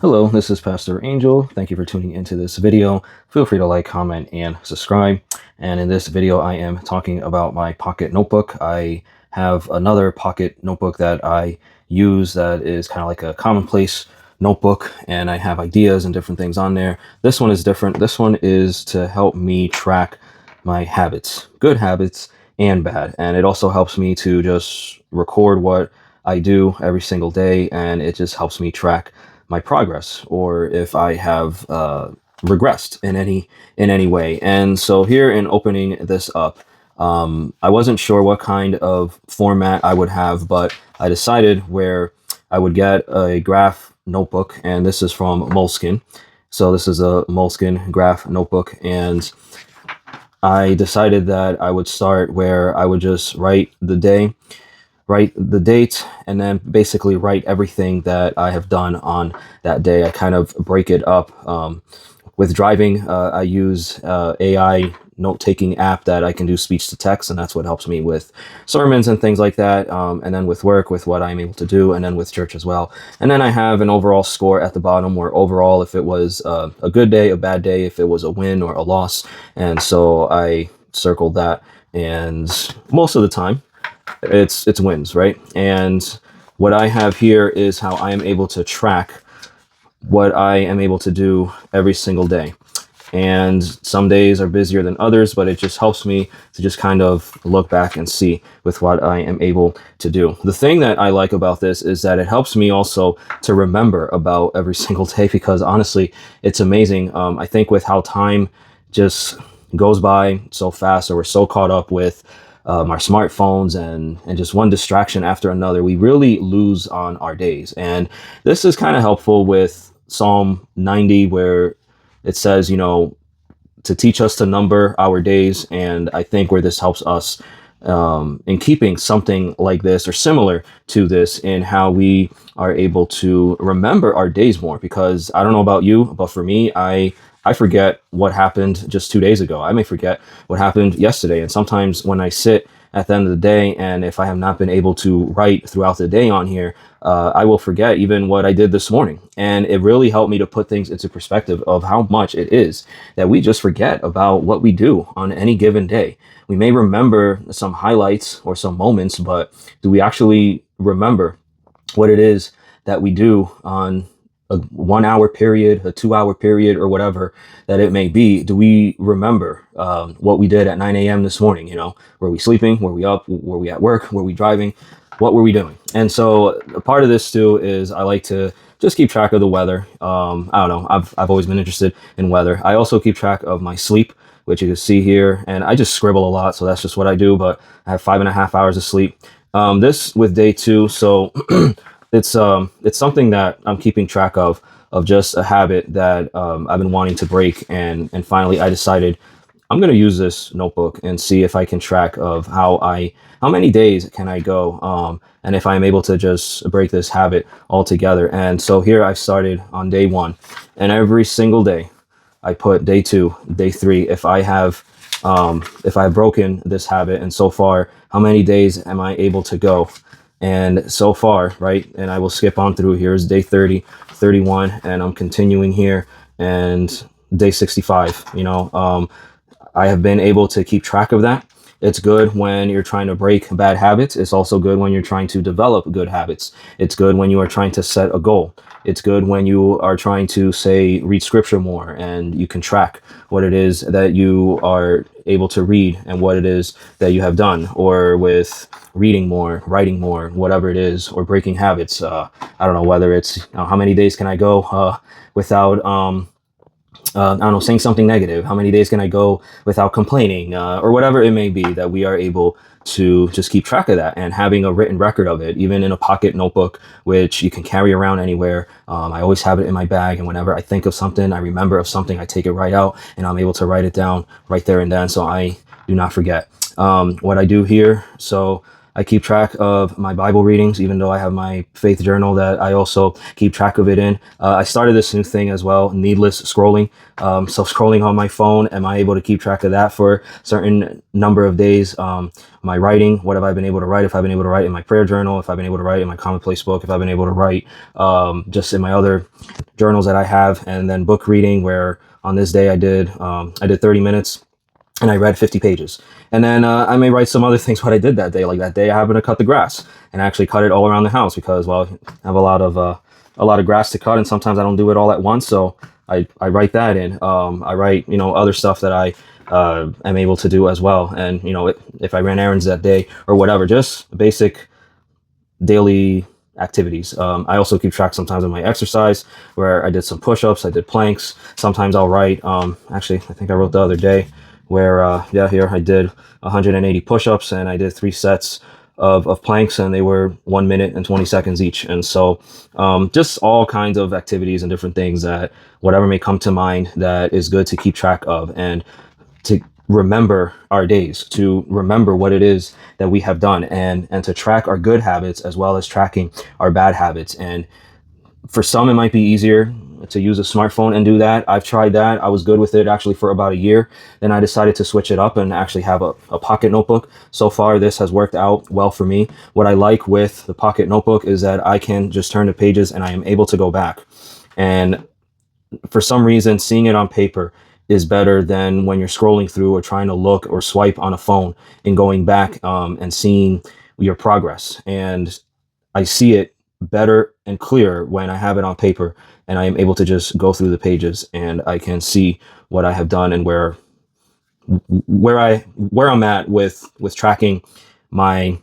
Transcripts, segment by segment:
Hello, this is Pastor Angel. Thank you for tuning into this video. Feel free to like, comment, and subscribe. And in this video, I am talking about my pocket notebook. I have another pocket notebook that I use that is kind of like a commonplace notebook, and I have ideas and different things on there. This one is different. This one is to help me track my habits, good habits and bad. And it also helps me to just record what I do every single day, and it just helps me track my progress or if I have regressed in any way. And so here in opening this up, I wasn't sure what kind of format I would have, but I decided where I would get a graph notebook, and this is from Moleskine. So this is a Moleskine graph notebook, and I decided that I would start where I would just write the day, write the date, and then basically write everything that I have done on that day. I kind of break it up. With driving, I use AI note-taking app that I can do speech to text, and that's what helps me with sermons and things like that. And then with work, with what I'm able to do, and then with church as well. And then I have an overall score at the bottom where overall, if it was a good day, a bad day, if it was a win or a loss. And so I circled that, and most of the time, it's wins, right? And what I have here is how I am able to track what I am able to do every single day. And some days are busier than others, but it just helps me to just kind of look back and see with what I am able to do. The thing that I like about this is that it helps me also to remember about every single day, because honestly, it's amazing. I think with how time just goes by so fast, or we're so caught up with our smartphones and just one distraction after another, we really lose on our days. And this is kind of helpful with Psalm 90, where it says, to teach us to number our days. And I think where this helps us in keeping something like this or similar to this in how we are able to remember our days more. Because I don't know about you, but for me, I forget what happened just 2 days ago. I may forget what happened yesterday. And sometimes when I sit at the end of the day, and if I have not been able to write throughout the day on here, I will forget even what I did this morning. And it really helped me to put things into perspective of how much it is that we just forget about what we do on any given day. We may remember some highlights or some moments, but do we actually remember what it is that we do on a 1 hour period, a 2 hour period, or whatever that it may be? Do we remember what we did at 9 a.m. this morning? Were we sleeping? Were we up? Were we at work? Were we driving? What were we doing? And so a part of this too is I like to just keep track of the weather. I don't know. I've always been interested in weather. I also keep track of my sleep, which you can see here, and I just scribble a lot, so that's just what I do. But I have 5.5 hours of sleep. This with day 2, so it's something that I'm keeping track of just a habit that I've been wanting to break, and finally I decided I'm going to use this notebook and see if I can track of how many days can I go, and if I'm able to just break this habit altogether. And so here I've started on day 1, and every single day I put day 2, day 3, if I've broken this habit, and so far, how many days am I able to go? And so far, right, and I will skip on through. Here's day 30, 31, and I'm continuing here, and day 65, I have been able to keep track of that. It's good when you're trying to break bad habits. It's also good when you're trying to develop good habits. It's good when you are trying to set a goal. It's good when you are trying to, say, read scripture more, and you can track what it is that you are able to read and what it is that you have done, or with reading more, writing more, whatever it is, or breaking habits. I don't know whether it's how many days can I go without I don't know, saying something negative. How many days can I go without complaining, or whatever it may be, that we are able to just keep track of that, and having a written record of it, even in a pocket notebook, which you can carry around anywhere. I always have it in my bag, and whenever I think of something, I remember of something, I take it right out, and I'm able to write it down right there and then, so I do not forget. What I do here, so I keep track of my Bible readings, even though I have my faith journal that I also keep track of it in. I started this new thing as well, needless scrolling. So scrolling on my phone, am I able to keep track of that for a certain number of days? My writing, what have I been able to write? If I've been able to write in my prayer journal, if I've been able to write in my commonplace book, if I've been able to write just in my other journals that I have, and then book reading, where on this day I did 30 minutes and I read 50 pages. And then I may write some other things what I did that day. Like that day I happened to cut the grass and I actually cut it all around the house because, well, I have a lot of grass to cut, and sometimes I don't do it all at once. So I write that in. I write, other stuff that I am able to do as well. And, if I ran errands that day or whatever, just basic daily activities. I also keep track sometimes of my exercise, where I did some push-ups, I did planks. Sometimes I'll write, actually, I think I wrote the other day where, here I did 180 push-ups and I did 3 sets of planks, and they were 1 minute and 20 seconds each. And so just all kinds of activities and different things that whatever may come to mind that is good to keep track of, and to remember our days, to remember what it is that we have done, and to track our good habits as well as tracking our bad habits. And for some, it might be easier to use a smartphone and do that. I've tried that. I was good with it actually for about a year. Then I decided to switch it up and actually have a pocket notebook. So far, this has worked out well for me. What I like with the pocket notebook is that I can just turn the pages and I am able to go back. And for some reason, seeing it on paper is better than when you're scrolling through or trying to look or swipe on a phone and going back and seeing your progress. And I see it better and clearer when I have it on paper and I am able to just go through the pages and I can see what I have done and where I'm at with tracking my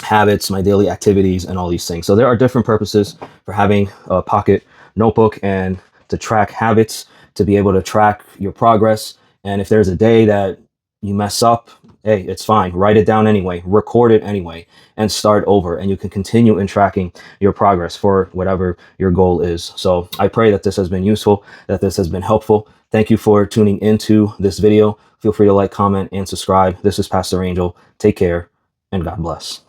habits, my daily activities, and all these things. So there are different purposes for having a pocket notebook, and to track habits, to be able to track your progress. And if there's a day that you mess up, hey, it's fine. Write it down anyway, record it anyway, and start over. And you can continue in tracking your progress for whatever your goal is. So I pray that this has been useful, that this has been helpful. Thank you for tuning into this video. Feel free to like, comment, and subscribe. This is Pastor Angel. Take care, and God bless.